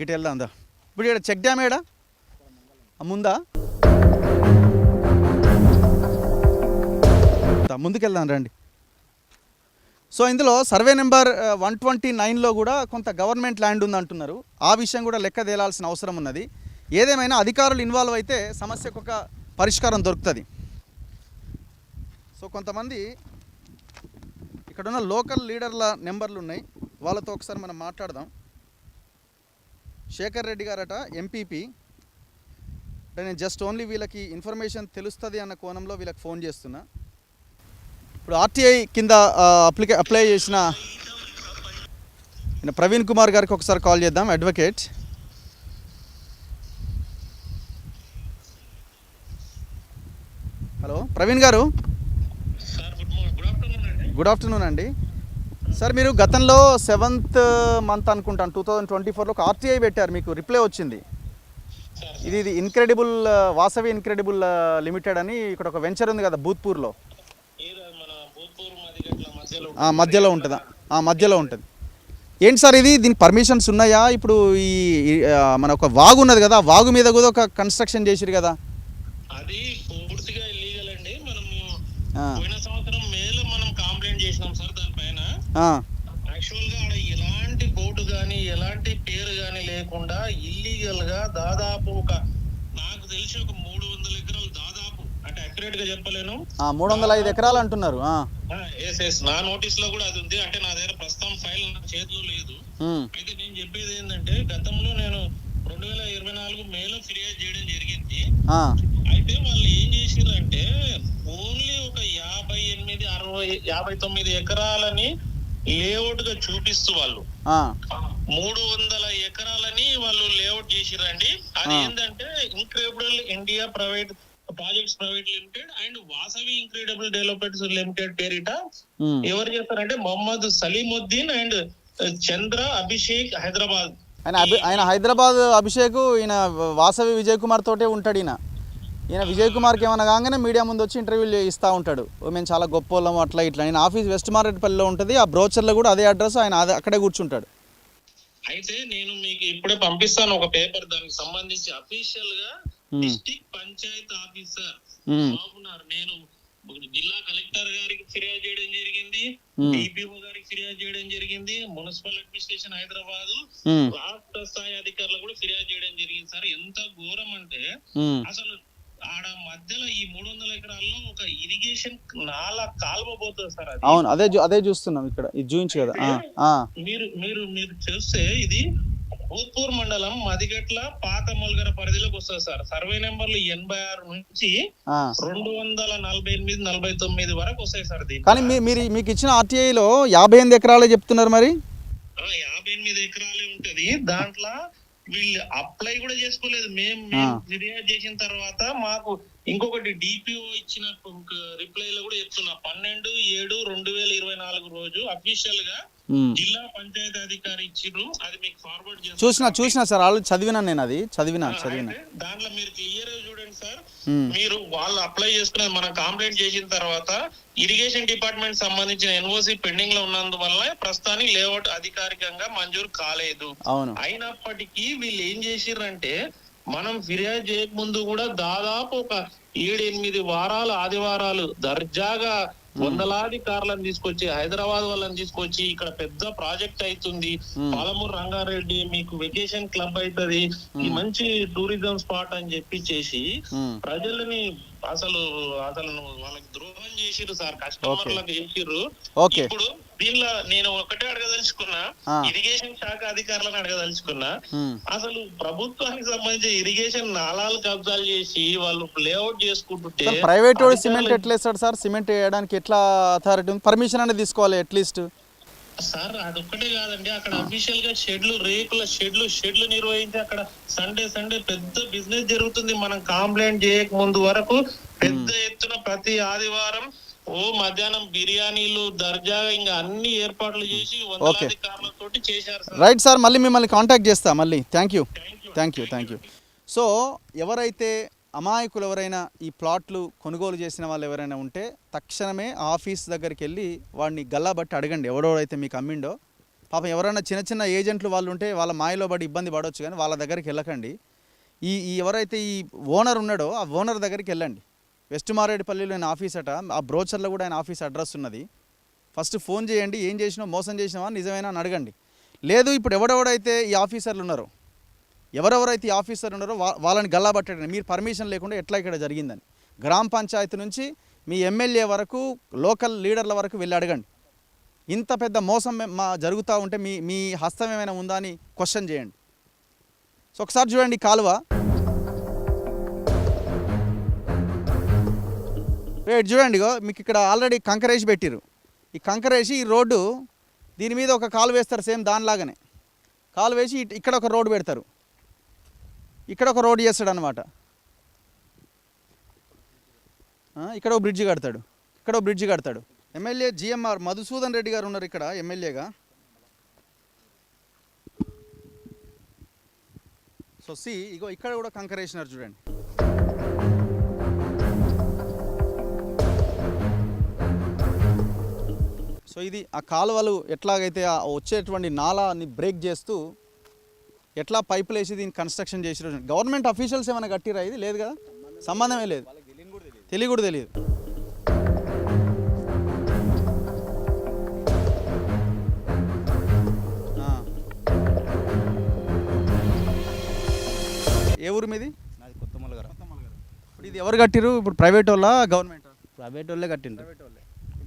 Git వెళ్దాం అందా. ఇప్పుడు ఇక్కడ చెక్ డ్యామ్ ఏడా ముందా, ముందుకెళ్దాం రండి. సో ఇందులో సర్వే నెంబర్ 129లో కూడా కొంత గవర్నమెంట్ ల్యాండ్ ఉంది అంటున్నారు. ఆ విషయం కూడా లెక్క తేలాల్సిన అవసరం ఉన్నది. ఏదేమైనా అధికారులు ఇన్వాల్వ్ అయితే సమస్యకు ఒక పరిష్కారం దొరుకుతుంది. సో కొంతమంది ఇక్కడున్న లోకల్ లీడర్ల నెంబర్లు ఉన్నాయి, వాళ్ళతో ఒకసారి మనం మాట్లాడదాం. శేఖర్ రెడ్డి గారట ఎంపీపీ. అంటే నేను జస్ట్ ఓన్లీ వీళ్ళకి ఇన్ఫర్మేషన్ తెలుస్తుంది అన్న కోణంలో వీళ్ళకి ఫోన్ చేస్తున్నా. ఇప్పుడు ఆర్టీఐ కింద అప్లై చేసిన ప్రవీణ్ కుమార్ గారికి ఒకసారి కాల్ చేద్దాం, అడ్వకేట్. హలో ప్రవీణ్ గారు. గుడ్ ఆఫ్టర్నూన్ అండి. సార్ మీరు గతంలో 7th month అనుకుంటాను 2024లో ఒక ఆర్టీఐ పెట్టారు, మీకు రిప్లై వచ్చింది. ఇది ఇన్క్రెడిబుల్ వాసవి ఇన్క్రెడిబుల్ లిమిటెడ్ అని ఇక్కడ ఒక వెంచర్ ఉంది కదా భూత్పూర్లో, మధ్యలో ఉంటుందా? మధ్యలో ఉంటుంది. ఏంటి సార్ ఇది, దీనికి పర్మిషన్స్ ఉన్నాయా? ఇప్పుడు ఈ మన ఒక వాగు ఉన్నది కదా, వాగు మీద కూడా ఒక కన్స్ట్రక్షన్ చేసిరు కదా. అది పూర్తిగా ఇల్లీగల్ అండి. మనము పోయిన సంవత్సరం మేలో మనం కంప్లైంట్ చేసినాం సార్ దానిపైన. యాక్చువల్ గా ఆడ ఎలాంటి బోర్డు గానీ ఎలాంటి పేరు గానీ లేకుండా ఇల్లీగల్ గా దాదాపు ఒక నాకు తెలిసి ఒక 300 ఎకరాలు దాదాపు, అంటే అక్యురేట్ గా చెప్పలేను, 305 ఎకరాలు అంటున్నారు. నా నోటీస్ లో కూడా అది ఉంది. అంటే నా దగ్గర ప్రస్తుతం ఫైల్ నా చేతిలో లేదు. అయితే నేను చెప్పేది ఏంటంటే గతంలో నేను 2024 మేలో ఫిర్యాదు చేయడం జరిగింది. అయితే వాళ్ళు ఏం చేసిరు అంటే ఓన్లీ ఒక 59 ఎకరాలని లేఅవుట్ గా చూపిస్తూ వాళ్ళు 300 ఎకరాలని వాళ్ళు లేఅవుట్ చేసిరండి. అది ఏంటంటే incredible India private projects private limited and Vasavi incredible developments limited పేరిట ఎవరు చేస్తారంటే మొహమ్మద్ సలీముద్దీన్ అండ్ చంద్ర అభిషేక్ హైదరాబాద్. ఆయన హైదరాబాద్ అభిషేక్, ఈయన వాసవి విజయ్ కుమార్ తోటే ఉంటాడు. ఈయన విజయ్ కుమార్కి ఏమైనా కాగానే మీడియా ముందు వచ్చి ఇంటర్వ్యూలు ఇస్తూ ఉంటాడు, మేము చాలా గొప్ప వాళ్ళము అట్లా ఇట్లా. ఆయన ఆఫీస్ వెస్ట్ మార్కెట్పల్లిలో ఉంటుంది, ఆ బ్రోచర్లో కూడా అదే అడ్రస్, ఆయన అక్కడే కూర్చుంటాడు. అయితే నేను మీకు ఇప్పుడే పంపిస్తాను ఒక పేపర్, దానికి సంబంధించి అఫీషియల్ గా డిస్ట్రిక్ట్ పంచాయత్ ఆఫీసర్ బాబునారు, నేను జిల్లా కలెక్టర్ గారికి ఫిర్యాదు చేయడం జరిగింది, డిపిఓ గారికి ఫిర్యాదు చేయడం జరిగింది, మున్సిపల్ అడ్మినిస్ట్రేషన్ హైదరాబాద్ రాష్ట్ర స్థాయి అధికారులు కూడా ఫిర్యాదు చేయడం జరిగింది. సార్ ఎంత ఘోరం అంటే అసలు ఆడ మధ్యలో ఈ 300 ఎకరాల్లో ఒక ఇరిగేషన్ నాలా కాల్వబోతుంది సార్. అది అవును, అదే చూస్తున్నాం ఇక్కడ, ఇది చూపించు కదా. మీరు చూస్తే ఇది భూత్పూర్ మండలం మదిగట్ల పాత మొలగర పరిధిలోకి వస్తుంది సార్. సర్వే నెంబర్లు 86 నుంచి 248-49 వరకు వస్తాయి సార్. కానీ మీకు ఇచ్చిన ఆర్టీఐలో 58 ఎకరాలే చెప్తున్నారు. మరి 58 ఎకరాలే ఉంటది. దాంట్లో వీళ్ళు అప్లై కూడా చేసుకోలేదు. మేము ఫిర్యాదు చేసిన తర్వాత మాకు ఇంకొకటి డిపిఓ ఇచ్చిన రిప్లైలో కూడా చెప్తున్నా 12/7/2024 రోజు అఫీషియల్ గా జిల్లా పంచాయతీ అధికారి ఇచ్చిర్రు. అది మీకు ఫార్వర్డ్ చేస్తాను. చూసినా సార్, ఆల్రెడీ చదివినా నేను, అది చదివినా. దాంట్లో మీరు క్లియర్ చూడండి సార్. మీరు వాళ్ళు అప్లై చేసుకునేది మనం కంప్లైంట్ చేసిన తర్వాత ఇరిగేషన్ డిపార్ట్మెంట్ సంబంధించిన ఎన్ఓసి పెండింగ్ లో ఉన్నందువల్ల ప్రస్తుతానికి లేఅవుట్ అధికారికంగా మంజూరు కాలేదు. అయినప్పటికీ వీళ్ళు ఏం చేసిర్రంటే మనం ఫిర్యాదు చేయక ముందు కూడా దాదాపు ఒక 7-8 వారాలు ఆదివారాలు దర్జాగా వందలాది కార్లను తీసుకొచ్చి హైదరాబాద్ వాళ్ళని తీసుకొచ్చి ఇక్కడ పెద్ద ప్రాజెక్ట్ అవుతుంది, పాలమూరు రంగారెడ్డి మీకు వెకేషన్ క్లబ్ అవుతుంది, ఈ మంచి టూరిజం స్పాట్ అని చెప్పి చేసి ప్రజలని అసలు వాళ్ళకి ద్రోహం చేసిర్రు సార్, కస్టమర్లకు చేసిర్రు. ఇప్పుడు దీనిలో నేను ఒకటే అడగదలుచుకున్నా, ఇరిగేషన్ శాఖ అధికారులను అడగదలుచుకున్నా, అసలు ప్రభుత్వానికి సంబంధించి ఇరిగేషన్ నాలాలు కబ్జాలు చేసి వాళ్ళు లేఅవుట్ చేసుకుంటుంటే ప్రైవేట్ సిమెంట్ ఎట్లా వేస్తాడు సార్? సిమెంట్ వేయడానికి ఎట్లా అథారిటీ ఉంది? పర్మిషన్ అనేది తీసుకోవాలి అట్లీస్ట్ సార్. అదొక్కటే కాదండి, అక్కడ అఫీషియల్ గా రేకుల షెడ్లు నిర్వహించి అక్కడ సండే పెద్ద బిజినెస్ జరుగుతుంది. మనం కంప్లైంట్ చేయక ముందు వరకు పెద్ద ఎత్తున ప్రతి ఆదివారం మధ్యాహ్నం బిర్యానీలు దర్జాగా ఇంకా అన్ని ఏర్పాట్లు చేసి వందలాది కార్లతోటి చేశారు. రైట్ సార్, మళ్ళీ మిమ్మల్ని కాంటాక్ట్ చేస్తా మళ్ళీ. Thank you. సో ఎవరైతే అమాయకులు ఎవరైనా ఈ ప్లాట్లు కొనుగోలు చేసిన వాళ్ళు ఎవరైనా ఉంటే తక్షణమే ఆఫీస్ దగ్గరికి వెళ్ళి వాడిని గల్లాబట్టి అడగండి, ఎవడెవడైతే మీకు అమ్మిండో పాపం ఎవరైనా చిన్న చిన్న ఏజెంట్లు వాళ్ళు ఉంటే వాళ్ళ మాయలో పడి ఇబ్బంది పడవచ్చు, కానీ వాళ్ళ దగ్గరికి వెళ్ళకండి. ఈ ఎవరైతే ఈ ఓనర్ ఉన్నాడో ఆ ఓనర్ దగ్గరికి వెళ్ళండి. వెస్ట్ మారేడుపల్లిలో ఆయన ఆఫీస్ అట, ఆ బ్రోచర్లో కూడా ఆయన ఆఫీస్ అడ్రస్ ఉన్నది. ఫస్ట్ ఫోన్ చేయండి, ఏం చేసినావు, మోసం చేసినావా, నిజమేనా అని అడగండి. లేదు ఇప్పుడు ఎవరెవరైతే ఈ ఆఫీసర్లు ఉన్నారో వాళ్ళని గల్లాబట్టండి, మీరు పర్మిషన్ లేకుండా ఎట్లా ఇక్కడ జరిగిందని. గ్రామ పంచాయతీ నుంచి మీ ఎమ్మెల్యే వరకు లోకల్ లీడర్ల వరకు వెళ్ళి అడగండి. ఇంత పెద్ద మోసం జరుగుతూ ఉంటే మీ హస్తం ఏమైనా ఉందా అని క్వశ్చన్ చేయండి. సో ఒకసారి చూడండి కాలువ, చూడండి మీకు ఇక్కడ ఆల్రెడీ కంకరేసి పెట్టిరు. ఈ కంకరేసి ఈ రోడ్డు దీని మీద ఒక కాలు వేస్తారు, సేమ్ దానిలాగానే కాలు వేసి ఇక్కడ ఒక రోడ్డు పెడతారు, ఇక్కడ ఒక రోడ్డు చేస్తాడు అనమాట. ఇక్కడ ఒక బ్రిడ్జి కడతాడు, ఇక్కడ ఒక బ్రిడ్జి కడతాడు. ఎమ్మెల్యే జిఎంఆర్ మధుసూదన్ రెడ్డి గారు ఉన్నారు ఇక్కడ ఎమ్మెల్యేగా. సో ఇగో ఇక్కడ కూడా కంకరేసినారు చూడండి. సో ఇది ఆ కాలువలు ఎట్లాగైతే వచ్చేటువంటి నాలాని బ్రేక్ చేస్తూ ఎట్లా పైపులు వేసి దీన్ని కన్స్ట్రక్షన్ చేసి గవర్నమెంట్ అఫీషియల్స్ ఏమైనా కట్టిరా? ఇది లేదు కదా, సంబంధమే లేదు, తెలియ కూడా తెలియదు. ఏ ఊరు మీది? నాది కొత్తమలగర. ఇప్పుడు ఇది ఎవరు కట్టిరు? ఇప్పుడు ప్రైవేట్ వాళ్ళ గవర్నమెంట్? ప్రైవేట్ వాళ్ళే కట్టిండ్రు.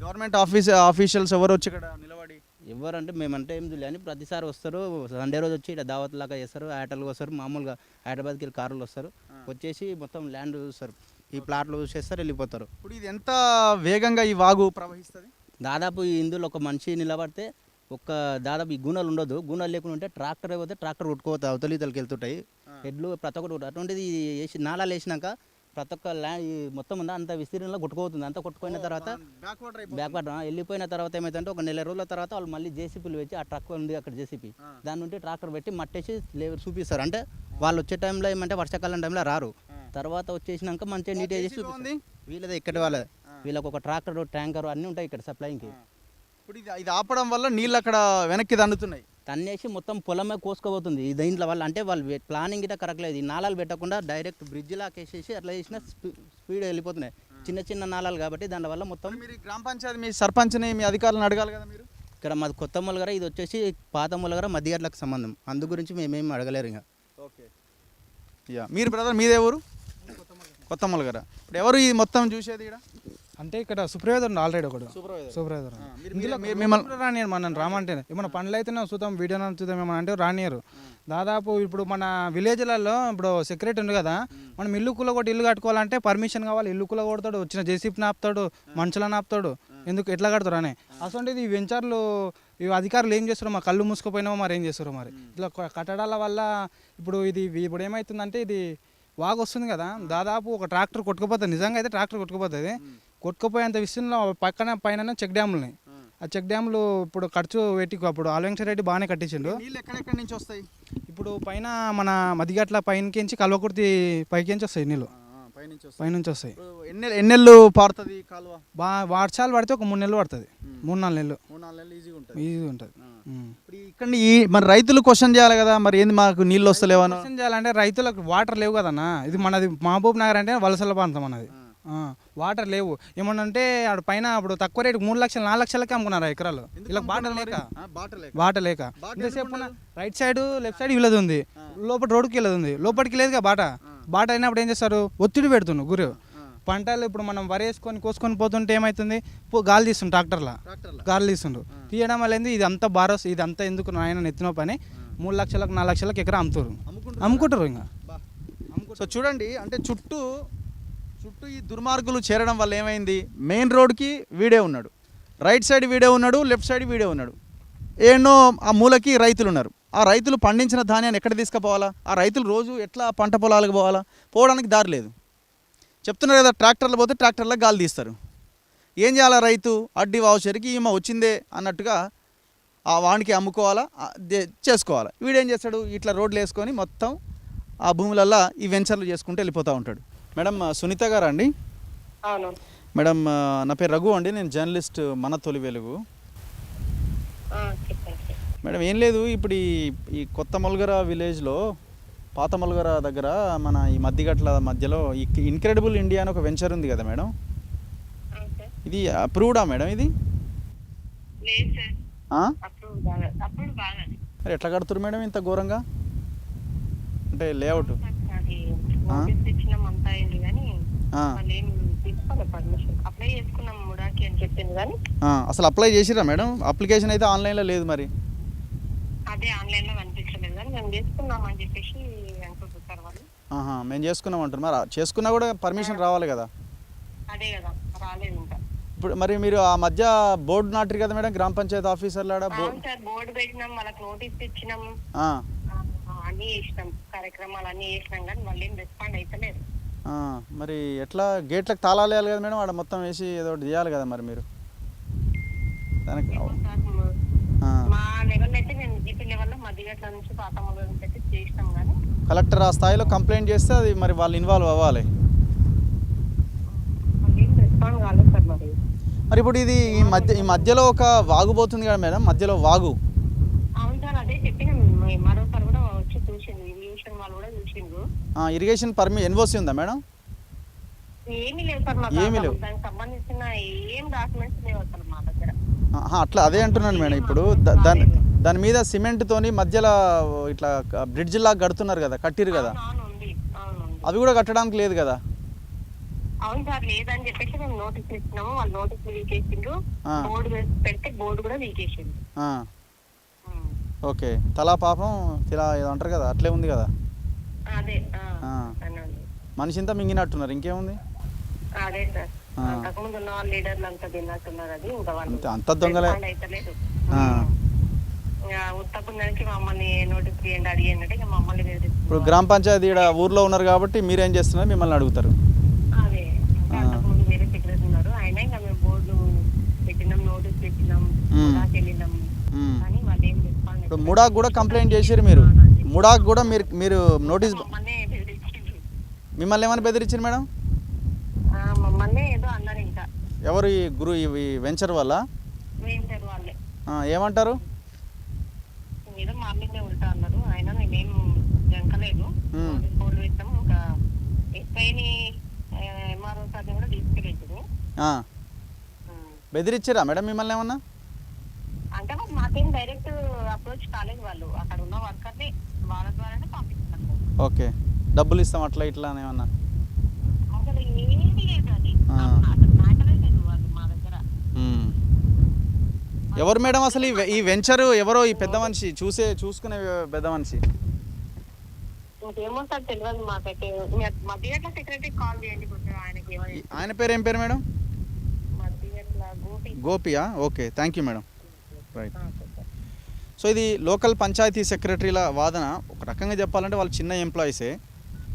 గవర్నమెంట్ ఆఫీషియల్స్ ఎవరు వచ్చి ఇక్కడ నిలబడి ఎవరంటే మేమంటే ఏం తెలియని ప్రతిసారి వస్తారు. సండే రోజు వచ్చి ఇక్కడ దావత్ లాగా చేస్తారు, ఆటోలు వస్తారు, మామూలుగా హైదరాబాద్కి వెళ్ళి కార్లు వస్తారు, వచ్చేసి మొత్తం ల్యాండ్ చూస్తారు, ఈ ప్లాట్లు చూసేస్తారు, వెళ్ళిపోతారు. ఇప్పుడు ఇది ఎంత వేగంగా ఈ వాగు ప్రవహిస్తుంది? దాదాపు ఇందులో ఒక మనిషి నిలబడితే దాదాపు ఈ గుణాలు ఉండదు, గుణాలు లేకుండా ఉంటే ట్రాక్టర్ అయిపోతే ట్రాక్టర్ కొట్టుకోపోతే అవతలి ఇతలకి వెళ్తుంటాయి, ఎడ్లు ప్రతి ఒక్కటి అటువంటిది వేసి నాలాలు వేసినాక ప్రతి ఒక్క ల్యాండ్ మొత్తం ఉందా అంత విస్తీర్ణంలో కొట్టుకుపోతుంది. అంతా కొట్టుకుపోయిన తర్వాత బ్యాక్వర్డ్ వెళ్ళిపోయిన తర్వాత ఏమైందంటే ఒక నెల రోజుల తర్వాత వాళ్ళు మళ్ళీ జేసీపీలు పెట్టి ఆ ట్రక్ ఉంది అక్కడ జేసీపీ దాని నుండి ట్రాక్టర్ పెట్టి మట్టేసి చూపిస్తారు. అంటే వాళ్ళు వచ్చే టైంలో ఏమంటే వర్షాకాలం టైంలో రారు, తర్వాత వచ్చేసినాక మంచిగా నీట్గా చేసి చూపిస్తారు. వీళ్ళదే ఇక్కడ వాళ్ళది, వీళ్ళకి ఒక ట్రాక్టర్ ట్యాంకర్ అన్నీ ఉంటాయి ఇక్కడ సప్లైకి. ఇప్పుడు ఇది ఆపడం వల్ల నీళ్ళు అక్కడ వెనక్కి తన్నుతున్నాయి, తన్నేసి మొత్తం పొలమే కోసుకోబోతుంది. దీంట్లో వాళ్ళు అంటే వాళ్ళు ప్లానింగ్ గిట్ట కరెక్ట్ లేదు, ఈ నాళాలు పెట్టకుండా డైరెక్ట్ బ్రిడ్జ్ లాకేసేసి అట్లా చేసిన స్పీడ్ వెళ్ళిపోతున్నాయి, చిన్న చిన్న నాళాలు కాబట్టి దానివల్ల మొత్తం. మీరు గ్రామ పంచాయతీ మీ సర్పంచ్ని మీ అధికారులను అడగాలి కదా మీరు. ఇక్కడ మాది కొత్త మొలగర, ఇది వచ్చేసి పాత మొలగర మధ్యగట్లకు సంబంధం, అందు గురించి మేమేమి అడగలేరు ఇంకా. ఓకే, మీరు బ్రదర్ మీదే ఊరు? కొత్త మొలగర. ఇప్పుడు ఎవరు ఈ మొత్తం చూసేది ఇక్కడ? అంటే ఇక్కడ సూపర్వైజర్ ఆల్రెడీ ఒకడు సూపర్వైజర్ మిమ్మల్ని రానియరు, మన రామంటే ఏమన్నా పనులు అయితేనే చూద్దాం, వీడియో చూద్దాం ఏమన్నా అంటే రానియరు. దాదాపు ఇప్పుడు మన విలేజ్లలో ఇప్పుడు సెక్రటరీ ఉంది కదా, మనం ఇల్లు కూలగొట్టి ఇల్లు కట్టుకోవాలంటే పర్మిషన్ కావాలి, ఇల్లు కూలగొడతాడు, వచ్చిన జేసీపీని ఆపుతాడు, మనుషులను ఆపుతాడు, ఎందుకు ఎట్లా కడతారు అని. అసలు ఈ వెంచర్లు ఈ అధికారులు ఏం చేస్తారో, మా కళ్ళు మూసుకుపోయినామో మరి ఏం చేస్తారో మరి. ఇట్లా కట్టడాల వల్ల ఇప్పుడు ఏమవుతుందంటే ఇది వాగు వస్తుంది కదా, దాదాపు ఒక ట్రాక్టర్ కొట్టుకుపోతుంది, నిజంగా అయితే ట్రాక్టర్ కొట్టుకుపోతుంది. కొట్టుకుపోయేంత విషయంలో పైన చెక్ డ్యాములు ఉన్నాయి, ఆ చెక్ డ్యాములు ఇప్పుడు ఖర్చు పెట్టి అప్పుడు ఆల్వెంకటరెడ్డి బాగానే కట్టించిండు. ఎక్కడెక్కడి నుంచి వస్తాయి? ఇప్పుడు పైన మన మదిగట్ల పైనకించి కల్వకుర్తి పైకించి వస్తాయి నీళ్ళు, పైనుంచి వస్తాయి. ఎన్ని నెలలు పారుతుంది కాలువ? వర్షాలు పడితే ఒక 3 నెలలు పడుతుంది, 3-4 నెలలు ఈజీగా ఉంటుంది. ఇక్కడ మరి రైతులు క్వశ్చన్ చేయాలి కదా, మరి ఏంది మాకు నీళ్ళు వస్తలేవా? క్వశ్చన్ చేయాలంటే రైతులకు వాటర్ లేవు కదన్నా. ఇది మనది మహబూబ్ నగర్ అంటే వలసల ప్రాంతం అన్నది, వాటర్ లేవు. ఏమన్నా అంటే అక్కడ పైన ఇప్పుడు తక్కువ రేటు 3 లక్షలు 4 లక్షలకే అమ్ముకున్నారు ఎకరాలు. ఇలా బాట లేక ఇంతసేపు రైట్ సైడ్ లెఫ్ట్ సైడ్ వీళ్ళది ఉంది, లోపల రోడ్డుకి వెళ్ళదు ఉంది, లోపలికి లేదుగా బాట అయినప్పుడు ఏం చేస్తారు, ఒత్తిడి పెడుతున్నారు గురి. పంటలు ఇప్పుడు మనం వరి వేసుకొని కోసుకొని పోతుంటే ఏమవుతుంది, గాలి తీస్తుండ్రు, ట్రాక్టర్లా గాలి తీస్తుండ్రు, తీయడం వల్ల ఇది అంతా బారోస్, ఇది అంతా ఎందుకు నాయన నెత్తిన పని. 3 లక్షలకు 4 లక్షలకు ఎకరా అమ్ముకుంటారు ఇంకా. సో చూడండి, అంటే చుట్టూ ఈ దుర్మార్గులు చేరడం వల్ల ఏమైంది, మెయిన్ రోడ్కి వీడే ఉన్నాడు, రైట్ సైడ్ వీడే ఉన్నాడు, లెఫ్ట్ సైడ్ వీడే ఉన్నాడు, ఏన్నో ఆ మూలకి రైతులు ఉన్నారు. ఆ రైతులు పండించిన ధాన్యాన్ని ఎక్కడ తీసుకుపోవాలా? ఆ రైతులు రోజు ఎట్లా పంట పొలాలకు పోవాలా? పోవడానికి దారి లేదు. చెప్తున్నారు కదా, ట్రాక్టర్లు పోతే ట్రాక్టర్లకు గాలి తీస్తారు. ఏం చేయాలా రైతు? అడ్డి వావుచరికి ఈమె వచ్చిందే అన్నట్టుగా ఆ వానికి అమ్ముకోవాలా, చేసుకోవాలా. వీడేం చేస్తాడు, ఇట్లా రోడ్లు వేసుకొని మొత్తం ఆ భూములల్లో ఈ వెంచర్లు చేసుకుంటూ వెళ్ళిపోతూ ఉంటాడు. మేడం సునీత గారా అండి? అవును మేడం, నా పేరు రఘు అండి, నేను జర్నలిస్ట్ మన తొలి వెలుగు. మేడం ఏం లేదు, ఇప్పుడు ఈ కొత్త మొలగర విలేజ్లో పాత మొలగర దగ్గర మన ఈ మధ్యగట్ల మధ్యలో ఈ ఇన్క్రెడిబుల్ ఇండియా అని ఒక వెంచర్ ఉంది కదా మేడం, ఇది అప్రూవ్డా మేడం ఇది? లేదు సార్, ఆ? అప్పుడు బాగా మరి ఎట్లా కడుతున్నారు మేడం ఇంత ఘోరంగా? అంటే లేఅవుట్ అది నోటీస్ ఇచ్చినాం అంతా అయింది కానీ ఆ. వాళ్ళు ఏం తీసుకోలేదు పర్మిషన్. అప్లై చేసుకున్నాం ముడాకి అని చెప్పింది కానీ అసలు అప్లై చేసిరా మేడం? అప్లికేషన్ అయితే ఆన్లైన్లో లేదు మరి. అదే ఆన్లైన్ లో కనిపించలేదు కానీ మేము చేసుకున్నాం అని చెప్పేసి అంటున్నారు సార్ వాళ్ళు. మేము చేసుకున్నాం అంటారు, మరి చేసుకున్నా కూడా పర్మిషన్ రావాలి కదా. అదే కదా రాలేదు ఇంకా. ఇప్పుడు మరి మీరు ఆ మధ్య బోర్డు నాటిరు కదా మేడం, గ్రామ పంచాయతీ ఆఫీసర్లు ఆడ అవును సార్, బోర్డు పెట్టినాం, వాళ్ళకి నోటీస్ ఇచ్చినాం, అన్ని చేసినాం, కార్యక్రమాలు అన్ని చేసినాం కానీ వాళ్ళు ఏం రెస్పాండ్ అయితలేదు. మరి ఎట్లా గేట్లకు తాళాలు వేయాలి కదా మేడం, ఆడ మొత్తం వేసి ఏదో ఒకటి చేయాలి కదా మరి మీరు దానికి. ఏమో సార్, మా లెవెల్ అయితే మేము జీపీ లెవెల్లో మధ్యగట్ల నుంచి పాత మొదలు నుంచి అయితే చేసినాం కానీ కలెక్టర్ ఆ స్థాయిలో కంప్లైంట్ చేస్తే అది మరి వాళ్ళు ఇన్వాల్వ్ అవ్వాలి. వాళ్ళు ఏం రెస్పాండ్ కాలేదు సార్. మరి ఇప్పుడు ఇది ఈ మధ్యలో ఒక వాగు పోతుంది కదా మేడం, మధ్యలో వాగు. అవును సార్, అదే చెప్పినాం, మరోసారి కూడా వచ్చి చూసిండు, ఇరిగేషన్ వాళ్ళు కూడా చూసిండ్రు. ఇరిగేషన్ ఎన్ఓసి ఉందా మేడం? ఏమీ లేవు సార్ మాకు, ఏమీ లేవు. దానికి సంబంధించిన ఏం డాక్యుమెంట్స్ లేవు అసలు మా దగ్గర. అట్లా అదే అంటున్నాను మేడం. ఇప్పుడు దాని మీద సిమెంట్ తోని మధ్యలో ఇట్లా బ్రిడ్జ్ లాగా కడుతున్నారు కదా, కట్టిరు కదా, అవును ఉంది, అవును ఉంది. అవి కూడా కట్టడానికి లేదు కదా. అవును సార్, లేదని చెప్పేసి మేము నోటీస్ ఇచ్చినాము, వాళ్ళు నోటీస్ వీకేసిండ్రు, బోర్డు పెడితే బోర్డు కూడా వీకేసిండ్రు. ఓకే, తలా పాపం ఇలా ఏదో అంటారు కదా, అట్లే ఉంది కదా. అదే మనిషి ఇంత మింగినట్టున్నారు, ఇంకేముంది. అదే సార్, అంతకుముందు ఉన్న వాళ్ళు లీడర్లు అంతా తిన్నట్టున్నారు. అది ఇంకా వాళ్ళు అంత దొంగలే అయితలేదు. ఉత్తపుణ్యానికి మమ్మల్ని నోటీస్ చేయండి, అడిగండి అంటే మమ్మల్ని ఇప్పుడు గ్రామ పంచాయతీ ఊర్లో ఉన్నారు కాబట్టి మీరేం చేస్తున్నారు, మిమ్మల్ని అడుగుతారు. అదే అంతకుముందు వేరే సెక్రటరీ ఉన్నారు, ఆయన ఇంకా మేము బోర్డు పెట్టినాం, నోటీస్ పెట్టినాం, వెళ్ళినాం కానీ వాళ్ళు ఏం రెస్పాండ్. ఇప్పుడు ముడాక్ కూడా కంప్లైంట్ చేశారు మీరు, ముడాక్ కూడా మీరు నోటీస్ మమ్మల్ని బెదిరించారు. మిమ్మల్ని ఏమైనా బెదిరించారు మేడం? మమ్మల్ని ఏదో అన్నారు ఇంకా. ఎవరు ఈ వెంచర్ వల్ల? వేయించారు వాళ్ళే. ఏమంటారు? ఏదో మార్నింగ్ ఉంటా అన్నారు, ఆయన నేనేం జంకలేదు, ఫోన్ పెట్టాం. ఇంకా ఎస్ఐని ఎంఆర్ఓ సార్ని కూడా తీసుకెళ్ళేది. బెదిరించారా మేడం మిమ్మల్ని ఏమన్నా? అంటే మాకేం డైరెక్ట్ అప్రోచ్ కాలేదు, వాళ్ళు అక్కడ ఉన్న వర్కర్ని వాళ్ళ ద్వారానే పంపిస్తాను. ఓకే, డబ్బులు ఇస్తాం అట్లా ఇట్లా ఏమన్నా? అసలు ఏమీ లేదు, అది అసలు మ్యాటరే లేదు వాళ్ళు మా దగ్గర. ఎవరు మేడం అసలు ఈ వెంచర్ ఎవరో, ఈ పెద్ద మనిషి చూసుకునే పెద్ద మనిషి? ఇంకేమో సార్ తెలియదు మాకైతే. మధ్యగట్ల సెక్రటరీ కాల్ చేయండి కొంచెం, ఆయనకి. ఆయన పేరు ఏం పేరు మేడం? మధ్యగట్ల గోపియా? Okay, thank you madam. Right. So ఇది లోకల్ పంచాయతీ సెక్రటరీల వాదన. ఒక రకంగా చెప్పాలంటే వాళ్ళు చిన్న ఎంప్లాయీసే,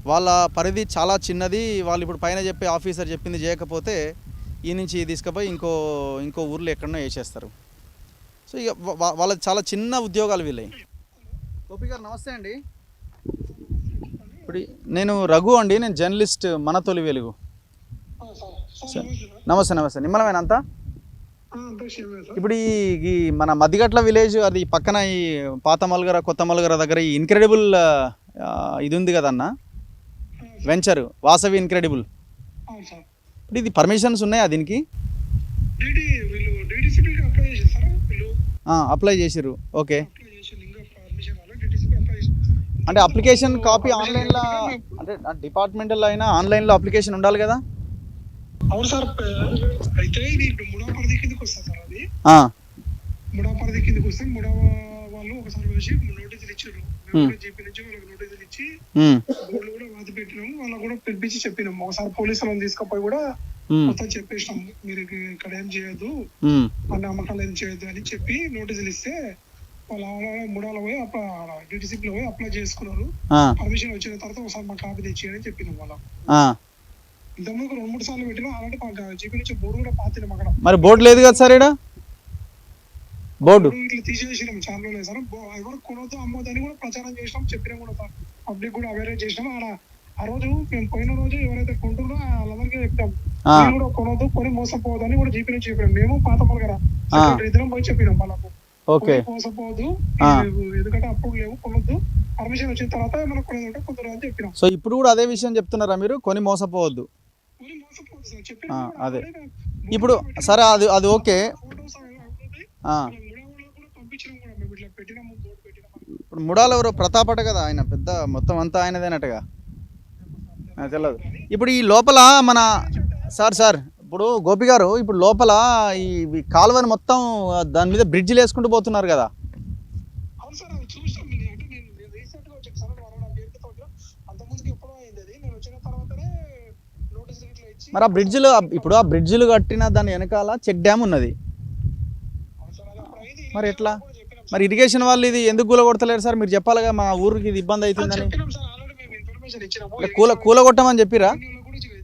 వాళ్ళ పరిధి చాలా చిన్నది. వాళ్ళు ఇప్పుడు పైన చెప్పే ఆఫీసర్ చెప్పింది చేయకపోతే ఈ నుంచి తీసుకుపోయి ఇంకో ఊర్లో ఎక్కడనో వేసేస్తారు. సో ఇక వాళ్ళ చాలా చిన్న ఉద్యోగాలు వీళ్ళవి. గోపి గారు నమస్తే అండి. ఇప్పుడు నేను రఘు అండి, నేను జర్నలిస్ట్ మన తొలి వెలుగు. నమస్తే. నిమ్మలమేనా అంతా? ఇప్పుడు ఈ మన మధ్యగట్ల విలేజ్ అది పక్కన ఈ పాత మల్గర కొత్త మల్గర దగ్గర ఈ ఇన్క్రెడిబుల్ ఇది ఉంది కదన్న వెంచర్, వాసవి ఇన్క్రెడిబుల్. ఇప్పుడు ఇది పర్మిషన్స్ ఉన్నాయా దీనికి? అప్లై చేసిర్రు. ఓకే, అంటే అప్లికేషన్ కాపీ ఆన్లైన్లో, అంటే డిపార్ట్మెంటల్ అయినా ఆన్లైన్లో అప్లికేషన్ ఉండాలి కదా? అవును సార్, అయితే ఇది ముడా పరిధి కిందకి వస్తుంది సార్. అది ముడా పరిధి కిందకి వస్తే ముడా వాళ్ళు ఒకసారి వచ్చి నోటీసులు ఇచ్చారు, జీపీ నుంచి వాళ్ళకి నోటీసులు ఇచ్చి బోర్డులు కూడా వాది పెట్టినాము, వాళ్ళకి కూడా పిలిపించి చెప్పినాము. ఒకసారి పోలీసులను తీసుకుపోయి కూడా మొత్తం చెప్పేసినాము, మీరు ఇక్కడ ఏం చేయొద్దు, మన అమ్మకాలు ఏం చేయొద్దు అని చెప్పి నోటీసులు ఇస్తే వాళ్ళ ముడాలో పోయి డిటిసిపీలో పోయి అప్లై చేసుకున్నారు. పర్మిషన్ వచ్చిన తర్వాత ఒకసారి మా కాపీ తెచ్చేయని చెప్పినాం వాళ్ళకు. ఇంతకుముందు 2-3 సార్లు పెట్టినా అలాంటి జీపీ నుంచి బోర్డు కూడా పాతినాం అక్కడ. మరి బోర్డు లేదు కదా సార్, ఇక్కడ బోర్డు ఇట్లా తీసేసినాం చాలా రోజులు సార్. ఎవరు కొనొద్దు అమ్మొద్దు అని కూడా ప్రచారం చేసినాం, చెప్పినాం కూడా సార్, పబ్లిక్ కూడా అవేర్నెస్ చేసినాం. ఆడ ఆ రోజు మేము పోయిన రోజు ఎవరైతే కొంటున్నారో వాళ్ళందరికీ చెప్తాం, కూడా కొనొద్దు, కొని మోసపోవద్దు అని కూడా జీపీ నుంచి చెప్పినాం. మేము పాత మల్గర ఇద్దరం పోయి చెప్పినాం వాళ్ళకు. ఓకే. మోసపోవద్దు, ఆ. ఎందుకంటే అప్పుడు లేవు కొనొద్దు, పర్మిషన్ వచ్చిన తర్వాత మనం కొనేది కొందరు అని చెప్పినాం. సో ఇప్పుడు కూడా అదే విషయం చెప్తున్నారా మీరు, కొని మోసపోవద్దు? కొని మోసపోవద్దు సార్, ఆ, చెప్పినా అదే. ఇప్పుడు సరే అది ఓకే. ఫోటోస్ ఆ, కూడా పంపించినాం కూడా, మేము ఇట్లా పెట్టినాము, బోర్డు పెట్టినాము. ఇప్పుడు ముడాలు ఎవరో ప్రతాపట కదా, ఆయన పెద్ద మొత్తం అంతా ఆయనదేనట్టుగా. తెలియదు. ఇప్పుడు ఈ లోపల మన సార్ ఇప్పుడు గోపి గారు, ఇప్పుడు లోపల ఈ కాలువని మొత్తం దాని మీద బ్రిడ్జిలు వేసుకుంటూ పోతున్నారు కదా. అవును సార్, అది చూసాం. అంటే నేను రీసెంట్ గా వచ్చాను సార్, నా పేరుతో అంత ముందుకు ఎప్పుడో అయింది అది. నేను వచ్చిన తర్వాతనే నోటీస్ ఇట్లా ఇచ్చి. మరి ఆ బ్రిడ్జిలు ఇప్పుడు ఆ బ్రిడ్జిలు కట్టిన దాని వెనకాల చెక్ డ్యామ్ ఉన్నది. అవును సార్, అది అప్పుడు అయింది. మరి ఎట్లా? కూడా చెప్పినాం మరి ఇరిగేషన్ వాళ్ళు ఇది ఎందుకు కూలగొడతలేరు సార్? మీరు చెప్పాలిగా మా ఊరికి ఇది ఇబ్బంది సార్, అవుతుందని. చెప్పినాం సార్, ఆల్రెడీ మేము ఇన్ఫర్మేషన్ ఇచ్చినాము. కూలగొట్టమని చెప్పిరా?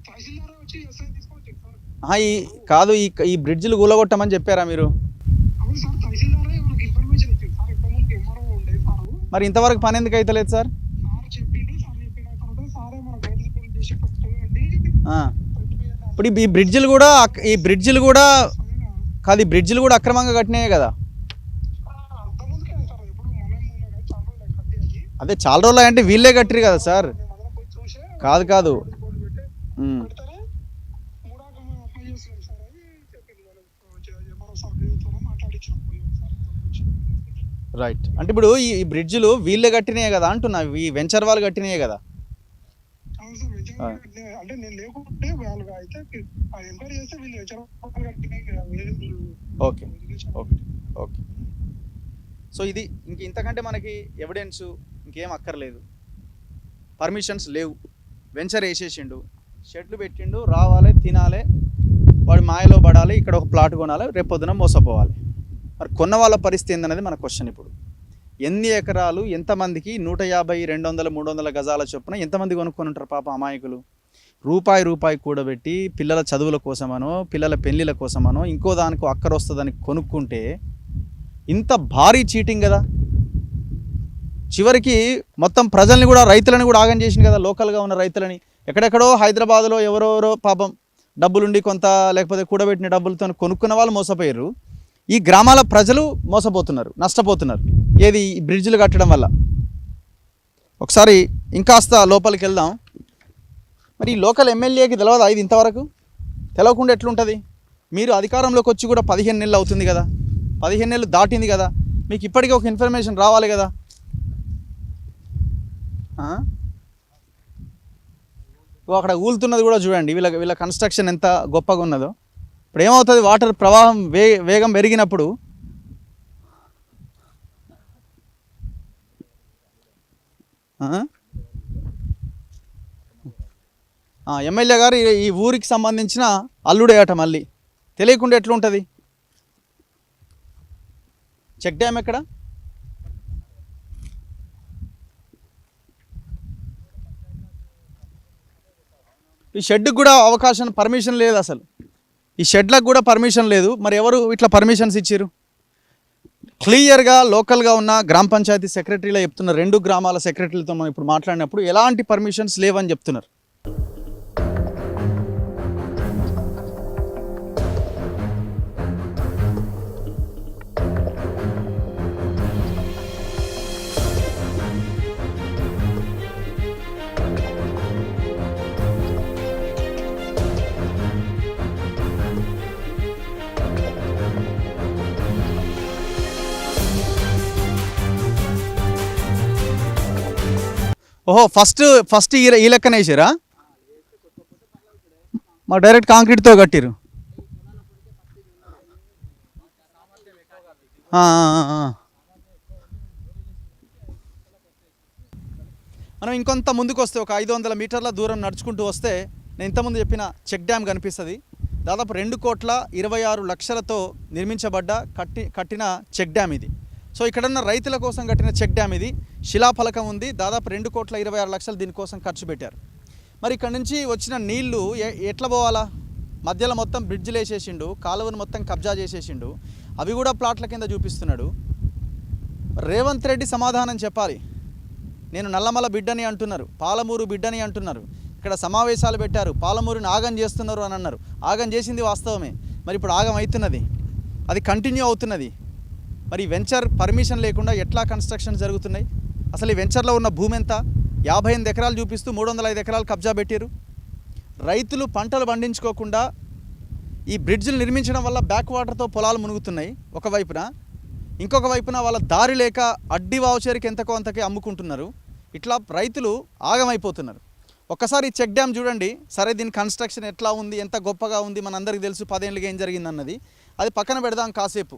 తహసీల్దార్ వచ్చి ఎస్ఐ తీసుకొని సార్. ఈ కాదు, ఈ బ్రిడ్జిలు కూలగొట్టమని చెప్పారా మీరు? అవును సార్, తహసీల్దారే మనకి ఇన్ఫర్మేషన్ ఇచ్చింది సార్. ఇప్పుడు ముందు ఎంఆర్ఓ ఉండే సార్, మరి ఇంతవరకు పని ఎందుకు అవుతలేదు సార్? సార్ చెప్పిండు. సార్ చెప్పిన తర్వాత సారే మన నోటీస్ కూడా చేసి పట్టుకోండి. ఆ. ఇప్పుడు ఈ బ్రిడ్జిలు కూడా కాదు, ఈ బ్రిడ్జిలు కూడా అక్రమంగా కట్టినాయే కదా. అంత ముందుకే సార్, ఎప్పుడు మనం చాలా రోజులు కట్టేది. అదే చాలా రోజులు అంటే వీళ్ళే కట్టిరు కదా సార్. మేమందరం పోయి చూసే కాదు. బోర్డు పెట్టి ఉమ్. పెడితేనే మూడాక మేము అప్లై చేస్తున్నాం సార్ అని చెప్పింది. వాళ్ళు మరో సార్ పేరుతో మాట్లాడించాం పోయి ఒకసారి. రైట్. అంటే ఇప్పుడు ఈ బ్రిడ్జిలు వీళ్ళే కట్టినాయే కదా అంటున్నా, ఈ వెంచర్ వాళ్ళు కట్టినాయే కదా. అవును సార్, వెంచర్ అంటే నేను లేకుంటే వాళ్ళు అయితే ఎంక్వైరీ చేస్తే వీళ్ళు వెంచర్ కట్టినాయి కదా. Okay okay okay. సో ఇది ఇంతకంటే మనకి ఎవిడెన్స్ ఇంకేం అక్కర్లేదు. పర్మిషన్స్ లేవు, వెంచర్ వేసేసిండు, షెడ్లు పెట్టిండు, రావాలి, తినాలి, వాడి మాయలో పడాలి, ఇక్కడ ఒక ప్లాట్ కొనాలి, రేపు పొద్దున మోసపోవాలి. మరి కొన్న వాళ్ళ పరిస్థితి ఏందనేది మన క్వశ్చన్. ఇప్పుడు ఎన్ని ఎకరాలు, ఎంతమందికి 150, 200, 300 గజాల చొప్పున ఎంతమంది కొనుక్కొని ఉంటారు పాప అమాయకులు? రూపాయి కూడబెట్టి పిల్లల చదువుల కోసమనో, పిల్లల పెళ్ళిళ్ళ కోసమనో, ఇంకో దానికో అక్కర వస్తుందని కొనుక్కుంటే ఇంత భారీ చీటింగ్ కదా. చివరికి మొత్తం ప్రజల్ని కూడా, రైతులని కూడా ఆగం చేసింది కదా, లోకల్గా ఉన్న రైతులని. ఎక్కడెక్కడో హైదరాబాద్లో ఎవరెవరో పాపం డబ్బులుండి కొంత, లేకపోతే కూడబెట్టిన డబ్బులతో కొనుక్కున్న వాళ్ళు మోసపోయారు. ఈ గ్రామాల ప్రజలు మోసపోతున్నారు, నష్టపోతున్నారు. ఏది? ఈ బ్రిడ్జిలు కట్టడం వల్ల. ఒకసారి ఇంకాస్త లోపలికి వెళ్దాం. మరి ఈ లోకల్ ఎమ్మెల్యేకి తెలియదా ఇది ఇంతవరకు? తెలవకుండా ఎట్లుంటుంది? మీరు అధికారంలోకి వచ్చి కూడా 15 నెలలు అవుతుంది కదా, 15 నెలలు దాటింది కదా, మీకు ఇప్పటికీ ఒక ఇన్ఫర్మేషన్ రావాలి కదా. అక్కడ ఊలుతున్నది కూడా చూడండి, వీళ్ళ కన్స్ట్రక్షన్ ఎంత గొప్పగా ఉన్నదో. ఇప్పుడు ఏమవుతుంది, వాటర్ ప్రవాహం వేగం పెరిగినప్పుడు ఎమ్మెల్యే గారు ఈ ఊరికి సంబంధించిన అల్లుడే అట, మళ్ళీ తెలియకుండా ఎట్లుంటుంది? చెక్ డ్యామ్ ఎక్కడ? ఈ షెడ్కి కూడా పర్మిషన్ లేదు అసలు. ఈ షెడ్లకు కూడా పర్మిషన్ లేదు. మరి ఎవరు ఇట్లా పర్మిషన్స్ ఇచ్చారు? క్లియర్గా లోకల్గా ఉన్న గ్రామ పంచాయతీ సెక్రటరీలో చెప్తున్నారు. 2 గ్రామాల సెక్రటరీలతో మనం ఇప్పుడు మాట్లాడినప్పుడు ఎలాంటి పర్మిషన్స్ లేవని చెప్తున్నారు. ఓహో, ఫస్ట్ ఈ లెక్కన వేసారా? మా డైరెక్ట్ కాంక్రీట్తో కట్టిరు. మనం ఇంకొంత ముందుకు వస్తే ఒక 500 మీటర్ల దూరం నడుచుకుంటూ వస్తే నేను ఇంతకుముందు చెప్పిన చెక్ డ్యామ్ కనిపిస్తుంది. దాదాపు 2,26,00,000తో నిర్మించబడ్డ కట్టిన చెక్ డ్యామ్ ఇది. సో ఇక్కడున్న రైతుల కోసం కట్టిన చెక్ డ్యామ్ ఇది. శిలాఫలకం ఉంది. దాదాపు 2,26,00,000 దీనికోసం ఖర్చు పెట్టారు. మరి ఇక్కడ నుంచి వచ్చిన నీళ్లు ఎట్లా పోవాలా? మధ్యలో మొత్తం బ్రిడ్జిలు వేసేసిండు, కాలువను మొత్తం కబ్జా చేసేసిండు, అవి కూడా ప్లాట్ల కింద చూపిస్తున్నాడు. రేవంత్ రెడ్డి సమాధానం చెప్పాలి. నేను నల్లమల బిడ్డని అంటున్నారు, పాలమూరు బిడ్డని అంటున్నారు, ఇక్కడ సమావేశాలు పెట్టారు, పాలమూరుని ఆగం చేస్తున్నారు అని అన్నారు. ఆగం చేసింది వాస్తవమే. మరి ఇప్పుడు ఆగం అవుతున్నది, అది కంటిన్యూ అవుతున్నది. మరి వెంచర్ పర్మిషన్ లేకుండా ఎట్లా కన్స్ట్రక్షన్ జరుగుతున్నాయి? అసలు ఈ వెంచర్లో ఉన్న భూమి ఎంత? 58 ఎకరాలు చూపిస్తూ 305 ఎకరాలు కబ్జా పెట్టారు. రైతులు పంటలు పండించుకోకుండా ఈ బ్రిడ్జిలు నిర్మించడం వల్ల బ్యాక్ వాటర్తో పొలాలు మునుగుతున్నాయి ఒకవైపున. ఇంకొక వైపున వాళ్ళ దారి లేక అడ్డి వావుచేరికి ఎంతకో అంతకే అమ్ముకుంటున్నారు. ఇట్లా రైతులు ఆగమైపోతున్నారు. ఒక్కసారి ఈ చెక్ డ్యామ్ చూడండి. సరే, దీని కన్స్ట్రక్షన్ ఎట్లా ఉంది, ఎంత గొప్పగా ఉంది, మనందరికీ తెలుసు 10 ఏళ్ళుగా ఏం జరిగిందన్నది. అది పక్కన పెడదాం కాసేపు.